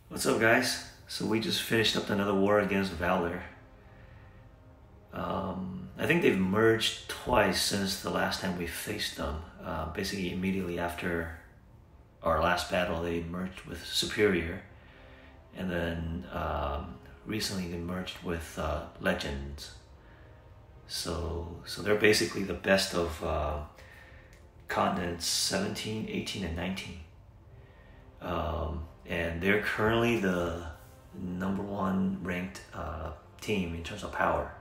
What's up, guys? So we just finished up another war against Valor. I think they've merged twice since the last time we faced them. Basically, immediately after our last battle, they merged with Superior, and then recently they merged with Legends. So they're basically the best of continents 17, 18, and 19. And they're currently the number one ranked team in terms of power.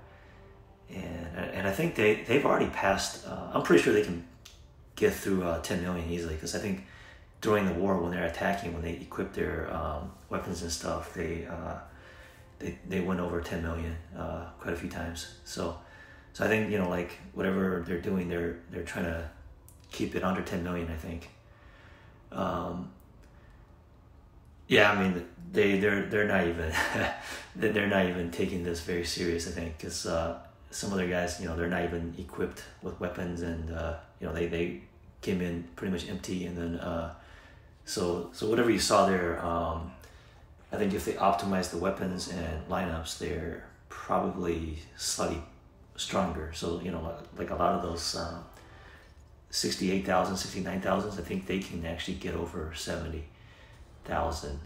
And I think they've already passed, I'm pretty sure they can get through 10 million easily, because I think during the war when they're attacking, when they equip their weapons and stuff, they went over 10 million quite a few times. So I think, like whatever they're doing, they're trying to keep it under 10 million, I think. Yeah, I mean they're not even they're not even taking this very serious, I think, because some of their guys, they're not even equipped with weapons, and they came in pretty much empty, and then so whatever you saw there, I think if they optimize the weapons and lineups, they're probably slightly stronger. So like a lot of those 68,000, 69,000, I think they can actually get over 70,000.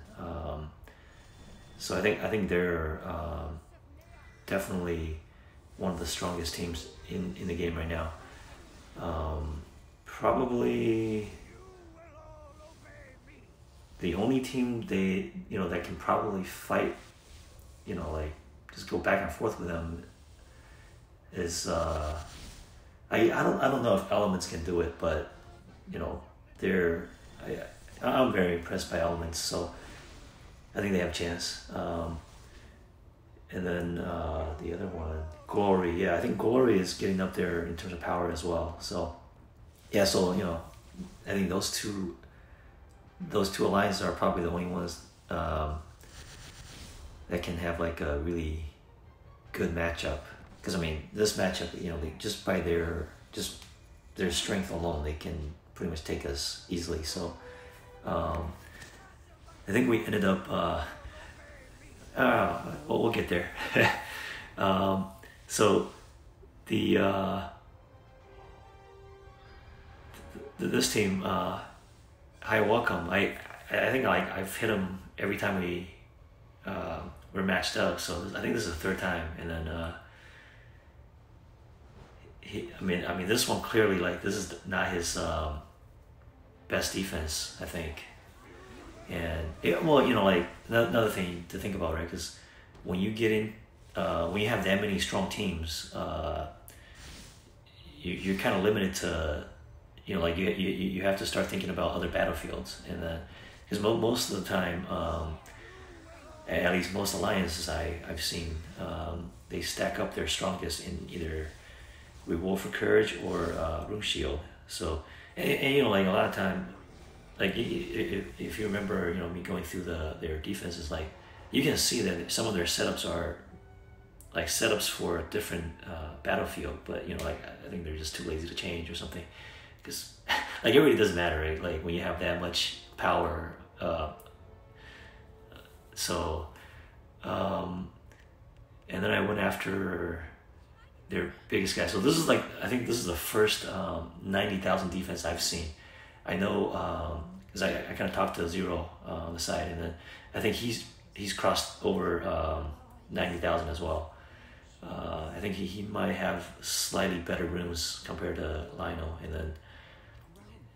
So I think they're definitely one of the strongest teams in the game right now. Probably the only team that can probably fight, like just go back and forth with them is I don't know if Elements can do it, but they're I'm very impressed by Elements, so I think they have a chance. And then the other one, Glory. Yeah, I think Glory is getting up there in terms of power as well. So yeah, so I think those two alliances are probably the only ones that can have like a really good matchup. Because I mean, this matchup, just by their strength alone, they can pretty much take us easily. So I think we ended up. We'll get there. So this team, Hi Welcome. I think I've hit him every time we're matched up. So I think this is the third time, and then I mean this one clearly, like, this is not his best defense, I think. And like another thing to think about, right? Because when you get in, when you have that many strong teams, you're kind of limited to, like you have to start thinking about other battlefields, and because most of the time, at least most alliances I've seen, they stack up their strongest in either Reward for Courage or Rune Shield. So and like a lot of time. Like if you remember, me going through their defenses, like you can see that some of their setups are like setups for a different battlefield, but like I think they're just too lazy to change or something, because like it really doesn't matter, right? Like when you have that much power, so and then I went after their biggest guy. So this is like, I think this is the first 90,000 defense I've seen. I know because I kind of talked to Zero on the side, and then I think he's crossed over 90,000 as well. I think he might have slightly better runes compared to Lino, and then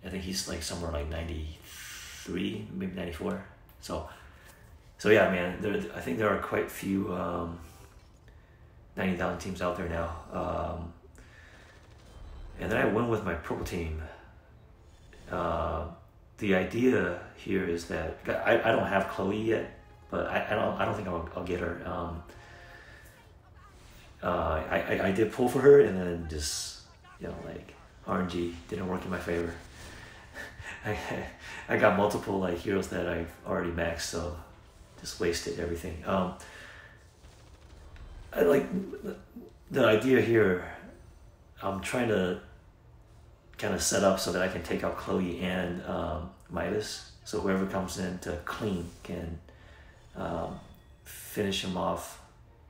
I think he's like somewhere like 93, maybe 94. So yeah, man, I think there are quite few 90,000 teams out there now. And then I went with my purple team. The idea here is that I don't have Chloe yet, but I don't think I'll get her. I did pull for her, and then just like RNG didn't work in my favor. I got multiple like heroes that I've already maxed, so just wasted everything. I like the idea here. I'm trying to kind of set up so that I can take out Chloe and Midas, so whoever comes in to clean can finish him off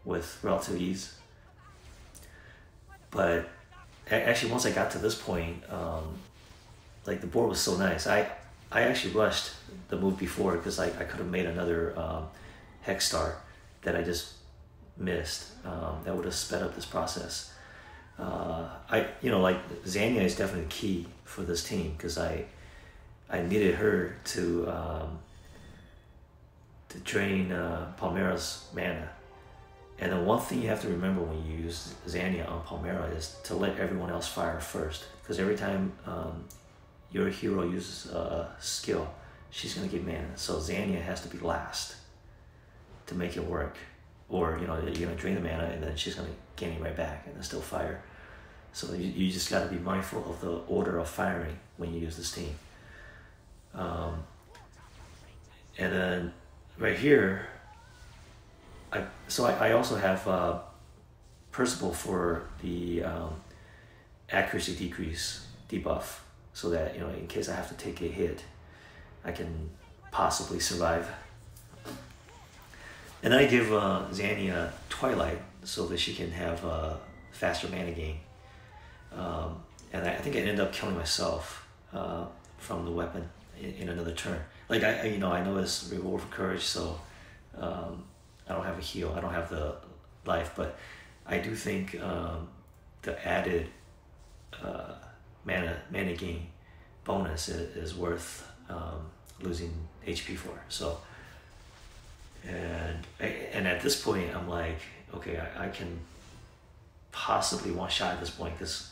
with relative ease. But actually, once I got to this point, like the board was so nice. I actually rushed the move before because I could have made another hex star that I just missed. That would have sped up this process. Like Zania is definitely key for this team because I needed her to drain Palmera's mana. And then one thing you have to remember when you use Zania on Palmera is to let everyone else fire first, because every time your hero uses a skill, she's going to get mana. So Zania has to be last to make it work. Or, you're going to drain the mana and then she's going to gain it right back and then still fire. So you just got to be mindful of the order of firing when you use this team. And then right here, I also have Percival for the accuracy decrease debuff, so that in case I have to take a hit, I can possibly survive. And then I give Zania Twilight so that she can have a faster mana gain. And I think I ended up killing myself from the weapon in another turn. Like I know it's reward for courage, so I don't have a heal, I don't have the life, but I do think the added mana gain bonus is worth losing HP for. So, and at this point, I'm like, okay, I can possibly one shot at this point, because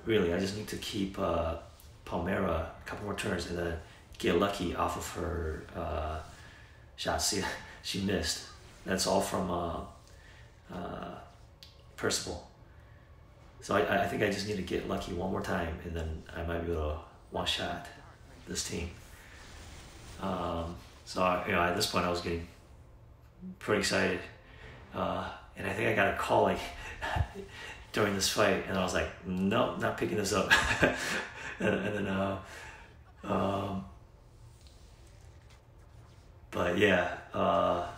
really I just need to keep Palmera a couple more turns and then get lucky off of her shots. See, she missed. That's all from Percival. So I think I just need to get lucky one more time, and then I might be able to one-shot this team. So at this point I was getting pretty excited, and I think I got a call like during this fight, and I was like, nope, not picking this up. and then but yeah,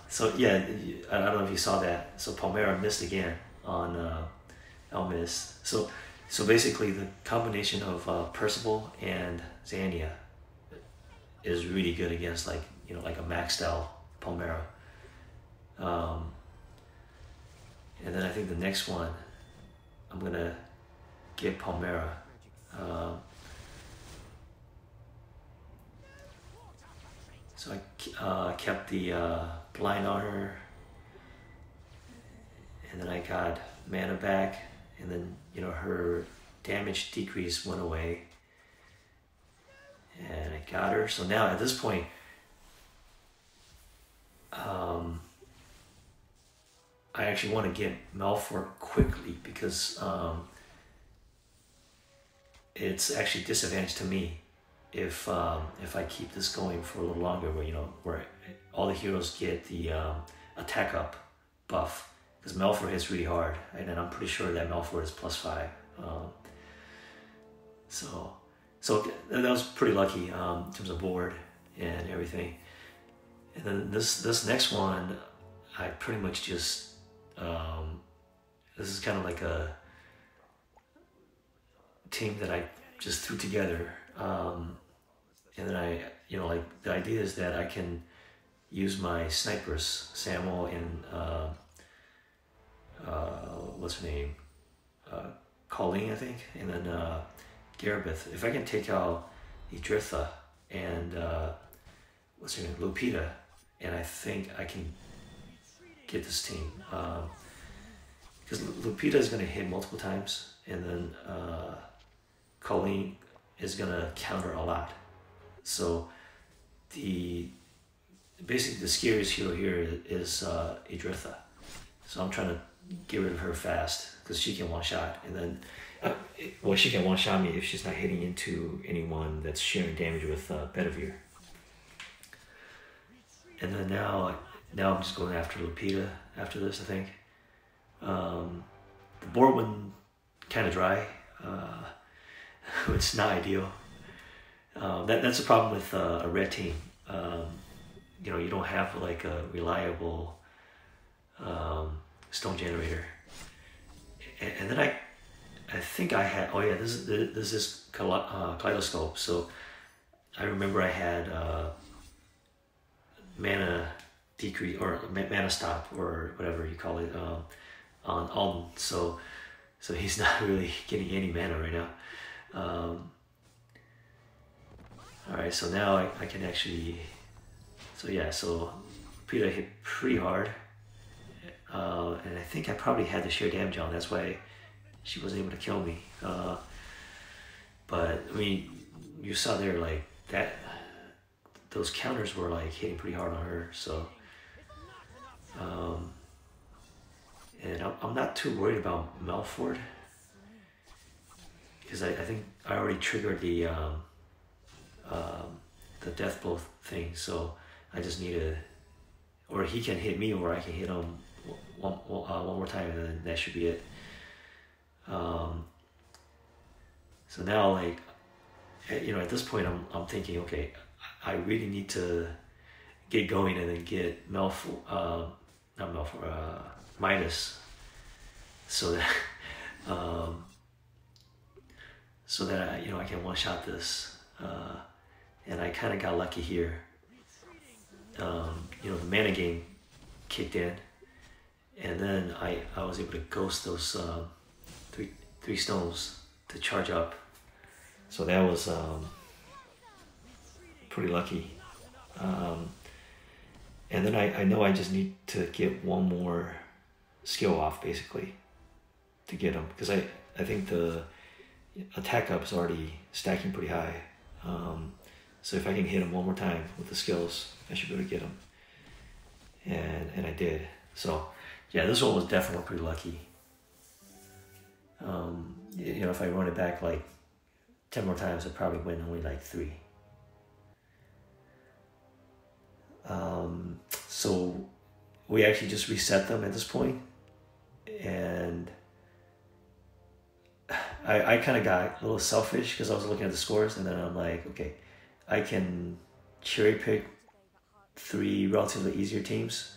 so yeah, I don't know if you saw that. So Palmera missed again on Elmis. So basically the combination of Percival and Zania is really good against like a maxed out Palmera. And then I think the next one I'm gonna get Palmera. So I kept the blind on her, and then I got mana back, and then her damage decrease went away, and I got her. So now at this point, I actually want to get Malfour quickly, because it's actually disadvantage to me if I keep this going for a little longer, where all the heroes get the attack up buff, because Malfour hits really hard, and then I'm pretty sure that Malfour is +5. So that was pretty lucky in terms of board and everything. And then this next one, I pretty much just this is kind of like a team that I just threw together. And then I, the idea is that I can use my snipers, Samuel and, what's her name? Colleen, I think, and then Garabeth. If I can take out Idritha and, what's her name? Lupita, and I think I can get this team. Because Lupita is going to hit multiple times, and then Colleen is going to counter a lot. So basically the scariest hero here is Idritha. So I'm trying to get rid of her fast, because she can one-shot, and then she can one-shot me if she's not hitting into anyone that's sharing damage with Bedivere. And then now I'm just going after Lupita after this, I think. The board went kind of dry. It's not ideal. That's a problem with a red team, you don't have like a reliable stone generator. And then I think I had, oh yeah, this is kaleidoscope. So I remember I had mana decrease or mana stop or whatever you call it on Alden. So he's not really getting any mana right now. All right, so now I can actually, so yeah, so Peter hit pretty hard. And I think I probably had the sheer damage on. That's why she wasn't able to kill me. But I mean, you saw there like that. Those counters were like hitting pretty hard on her. So, and I'm not too worried about Melford because I think I already triggered the death blow thing. So I just need to, or he can hit me, or I can hit him one more time, and then that should be it. So now, like, at this point, I'm thinking, okay, I really need to get going and then get Midas, so that I can one shot this, and I kind of got lucky here. The mana game kicked in, and then I was able to ghost those three stones to charge up. So that was pretty lucky. And then I know I just need to get one more skill off basically to get him, because I think the attack up is already stacking pretty high. So if I can hit him one more time with the skills, I should be able to get him. And I did. So yeah, this one was definitely pretty lucky. If I run it back like 10 more times, I'd probably win only like 3. So we actually just reset them at this point, and I kind of got a little selfish because I was looking at the scores, and then I'm like, okay, I can cherry pick 3 relatively easier teams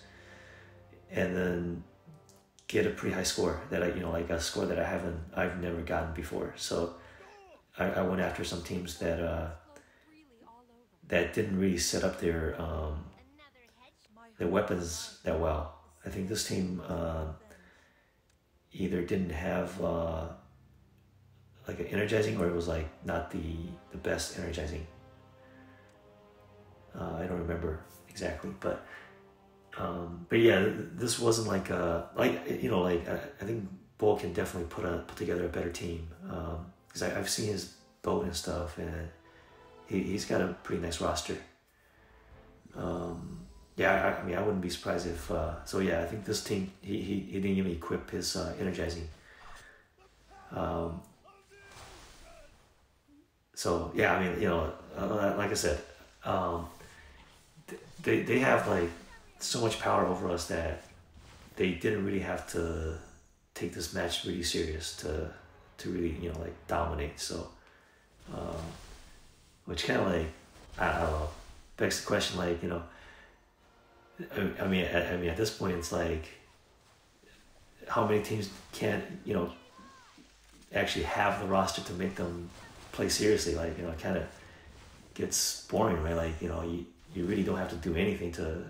and then get a pretty high score that like a score that I've never gotten before. So I went after some teams that didn't really set up their weapons that well. I think this team either didn't have like an energizing, or it was like not the best energizing. I don't remember exactly, but yeah, this wasn't like I think Bull can definitely put together a better team, because I've seen his boat and stuff, and he's got a pretty nice roster. Yeah, I mean, I wouldn't be surprised if. So yeah, I think this team he didn't even equip his energizing. So yeah, I mean, like I said, they have like so much power over us that they didn't really have to take this match really serious to really like dominate. So, which kind of like, I don't know, begs the question, like, I mean at this point it's like, how many teams can't actually have the roster to make them play seriously? Like, it kind of gets boring, right? Like, you really don't have to do anything to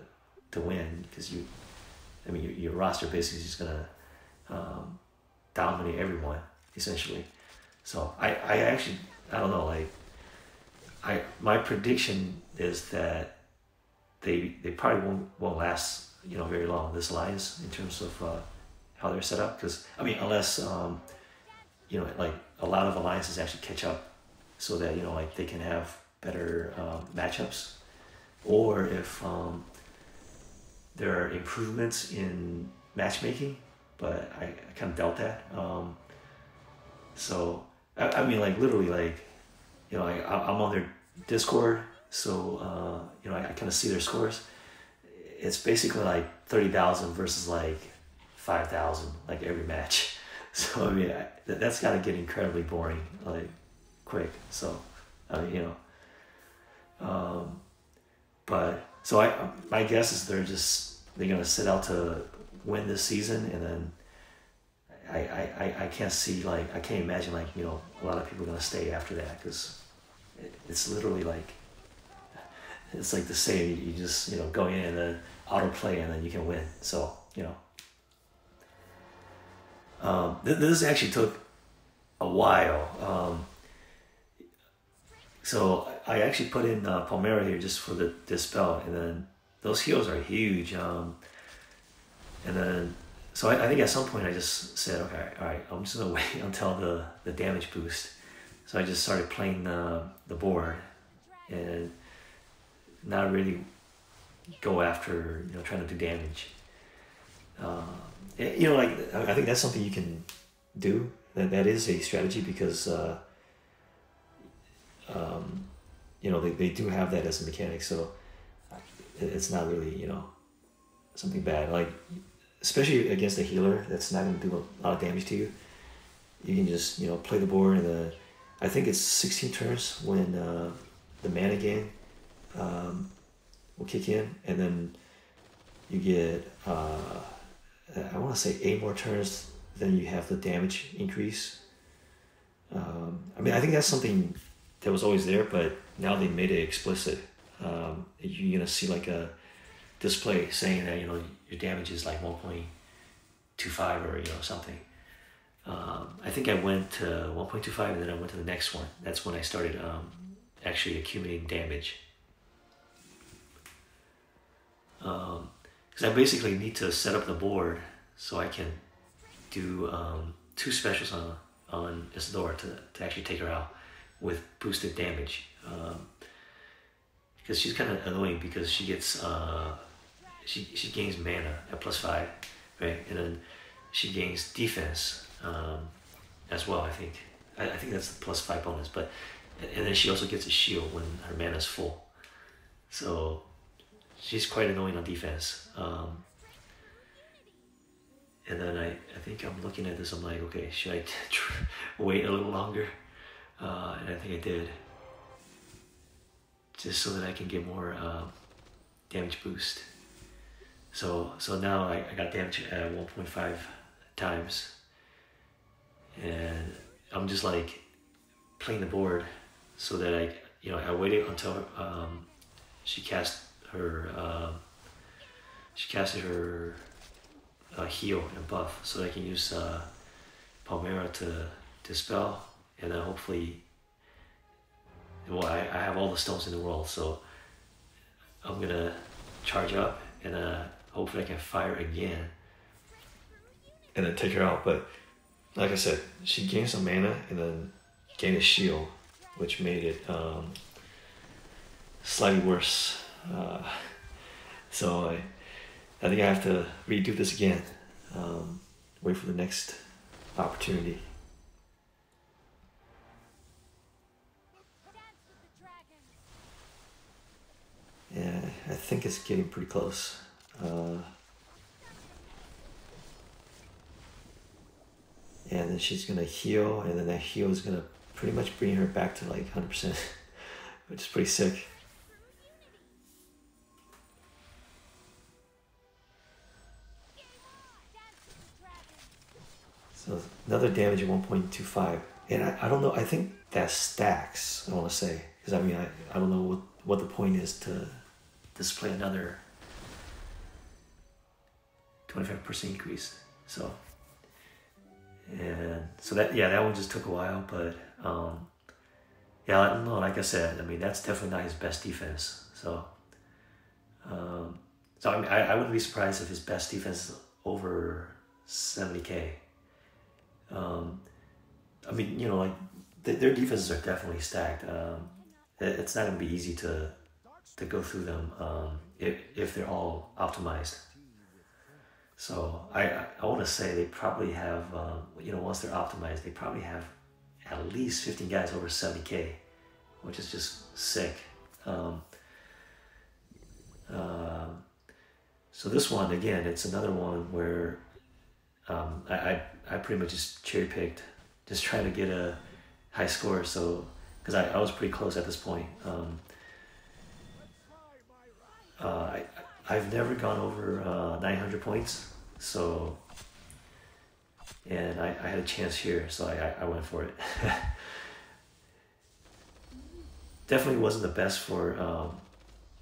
win, because your roster basically is just gonna dominate everyone essentially. So I actually, I don't know, like, my prediction is that they probably won't last very long, this alliance, in terms of how they're set up, because I mean, unless like a lot of alliances actually catch up, so that like they can have better matchups, or if there are improvements in matchmaking, but I kind of doubt that. So I mean, like, literally, like, I'm on their Discord, so I kind of see their scores. It's basically like 30,000 versus like 5,000, like, every match. So I mean, that's got to get incredibly boring, like, quick. So I mean, but So my guess is they're gonna set out to win this season, and then I can't see, like, I can't imagine, like, a lot of people are gonna stay after that, because it's literally like, it's like the same. You just go in and then autoplay, and then you can win. So this actually took a while. So I actually put in Palmera here just for the dispel, and then those heals are huge. And then so I think at some point I just said, okay, all right, I'm just gonna wait until the damage boost. So I just started playing the board and not really go after trying to do damage. Like, I think that's something you can do. That is a strategy, because they do have that as a mechanic, so it's not really something bad. Like, especially against a healer that's not going to do a lot of damage to you, you can just play the board, and I think it's 16 turns when the mana gain will kick in, and then you get I want to say 8 more turns, then you have the damage increase. I think that's something that was always there, but now they made it explicit. You're gonna see like a display saying that your damage is like 1.25 or something. I think I went to 1.25, and then I went to the next one. That's when I started actually accumulating damage. Because I basically need to set up the board so I can do 2 specials on Isadora to actually take her out with boosted damage. Because she's kind of annoying, because she gets she gains mana at +5, right? And then she gains defense as well. I think that's the +5 bonus, and then she also gets a shield when her mana is full. So she's quite annoying on defense. And then I think I'm looking at this, I'm like, okay, should I wait a little longer? And I think I did, just so that I can get more damage boost. So now I got damage at 1.5 times, and I'm just like playing the board so that I waited until she casted her heal and buff, so I can use Palmera to dispel, and then hopefully, I have all the stones in the world, so I'm gonna charge up, and hopefully I can fire again and then take her out. But like I said, she gained some mana and then gained a shield, which made it slightly worse. So I think I have to redo this again. Wait for the next opportunity. Yeah, I think it's getting pretty close. And then she's gonna heal, and then that heal is gonna pretty much bring her back to like 100%, which is pretty sick. So another damage at 1.25, and I don't know. I think that stacks. I want to say, because I don't know what the point is to display another 25% increase. So that one just took a while, but I don't know. Like I said, that's definitely not his best defense. So I wouldn't be surprised if his best defense is over 70k. Like their defenses are definitely stacked. It's not going to be easy to go through them if they're all optimized. So I want to say they probably have, once they're optimized, they probably have at least 15 guys over 70k, which is just sick. So this one, again, it's another one where I pretty much just cherry picked, just trying to get a high score. So, because I was pretty close at this point. I've never gone over 900 points, so and I had a chance here, so I went for it. Definitely wasn't the best for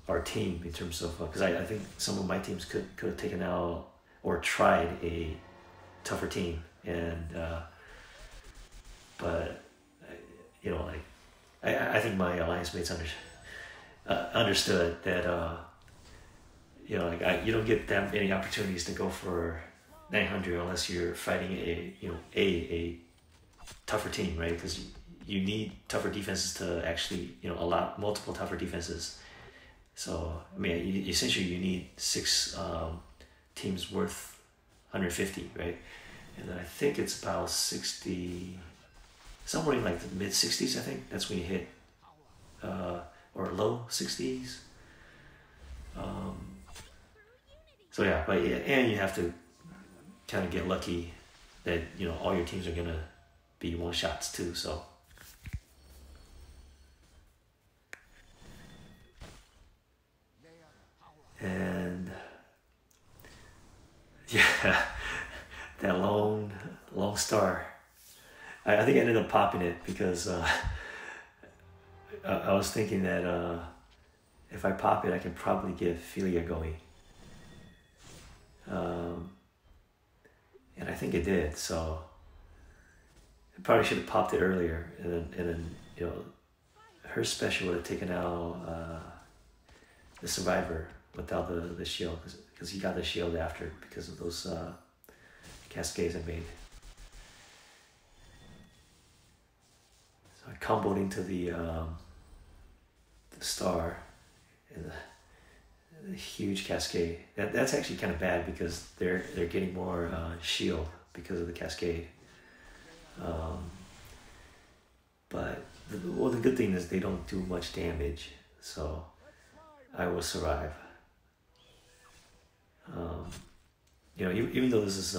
our team in terms of because I think some of my teams could have taken out or tried a tougher team, and but you know, like I think my alliance mates understood that you know, like you don't get that many opportunities to go for 900 unless you're fighting a tougher team, right? Because you need tougher defenses to actually allow multiple tougher defenses. So I mean, essentially you need six teams worth 150, right? And then I think it's about 60, somewhere in like the mid 60s. I think that's when you hit or low 60s. So yeah, but yeah, and you have to kind of get lucky that all your teams are gonna be one shots too. So and yeah, that long star. I think I ended up popping it because I was thinking that if I pop it, I can probably get Philia going. And I think it did, so I probably should have popped it earlier, and then her special would have taken out the survivor without the shield, because he got the shield after because of those cascades I made. So I comboed into the star and the huge cascade. That's actually kind of bad because they're getting more shield because of the cascade. But the good thing is they don't do much damage, so I will survive. Even though this is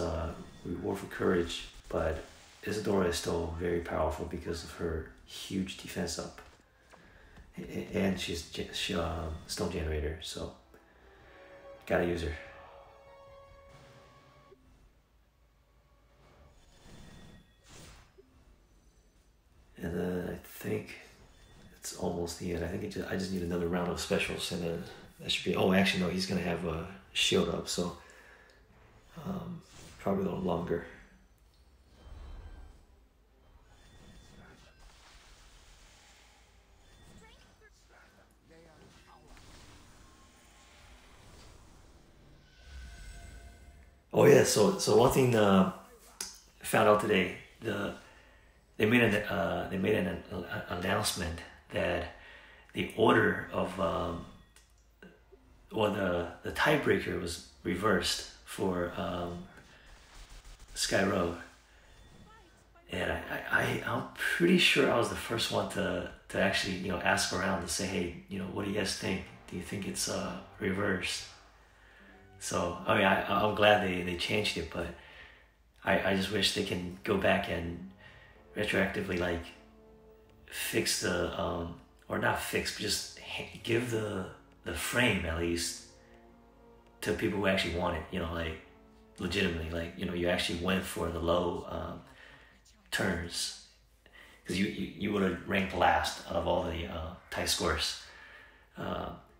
War for Courage, but Isadora is still very powerful because of her huge defense up, and she's Stone Generator, so gotta use her. And then I think it's almost the end. I think I just need another round of specials, and then that should be. Oh, actually no, he's gonna have a shield up, so probably a little longer. Oh yeah, so one thing I found out today, they made an announcement that the order of the tiebreaker was reversed for Sky Road, and I'm pretty sure I was the first one to actually ask around to say, hey, what do you guys think? Do you think it's reversed? So I mean, I'm glad they changed it, but I just wish they can go back and retroactively like fix the or not fix, but just give the frame at least to people who actually want it. Like legitimately, like you actually went for the low turns, because you would have ranked last out of all the tie scores.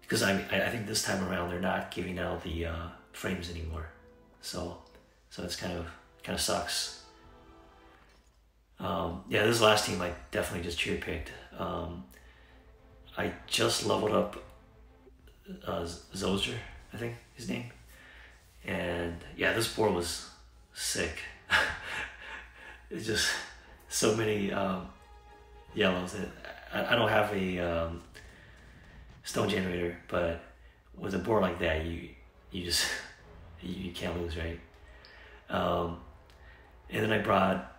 Because I think this time around they're not giving out the frames anymore, so it's kind of sucks. Yeah, this last team I definitely just cherry picked. I just leveled up Zozer, I think his name, and yeah, this board was sick. It's just so many yellows. I don't have a Stone Generator, but with a board like that, you just you can't lose, right? And then I brought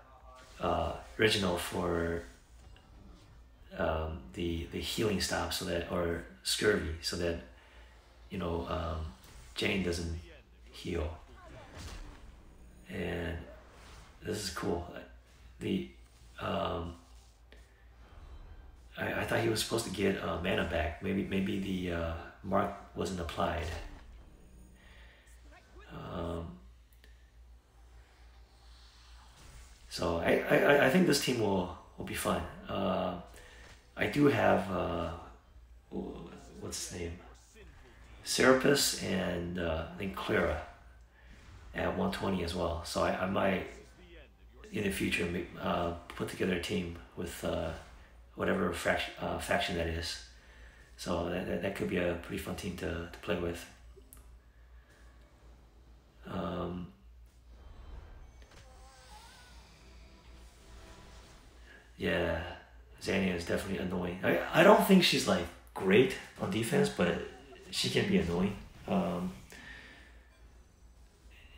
Reginald for the healing stop, so that, or scurvy, so that Jane doesn't heal. And this is cool. I thought he was supposed to get mana back. Maybe the mark wasn't applied. So I think this team will be fun. I do have what's his name? Serapis and I think Clara at 120 as well. So I might in the future put together a team with whatever faction that is. So that could be a pretty fun team to play with. Yeah, Xania is definitely annoying. I don't think she's like great on defense, but she can be annoying.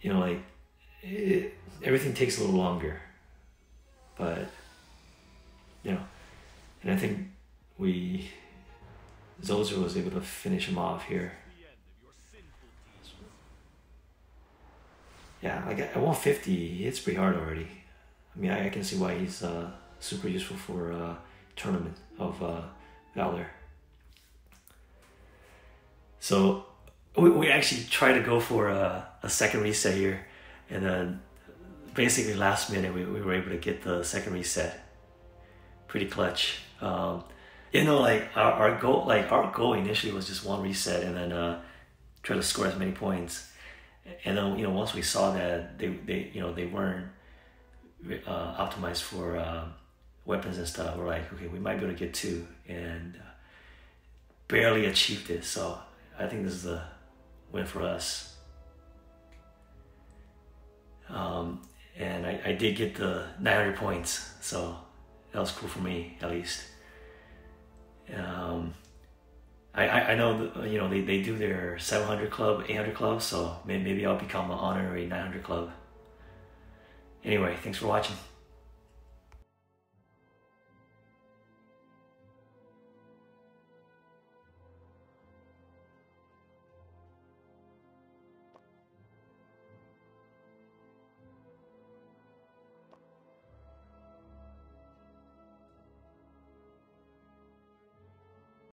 You know, like everything takes a little longer, but you know, and I think Zozer was able to finish him off here. Yeah, like at 150, he hits pretty hard already. I mean, I can see why he's super useful for tournament of Valor. So we actually tried to go for a second reset here, and then basically last minute we were able to get the second reset. Pretty clutch. You know, like our goal initially was just one reset and then try to score as many points. And then, you know, once we saw that they weren't optimized for weapons and stuff, we're like, okay, we might be able to get two, and barely achieved it. So I think this is a win for us. And I did get the 900 points, so that was cool for me, at least. I know that, you know, they do their 700 club, 800 club, so maybe I'll become an honorary 900 club. Anyway, thanks for watching.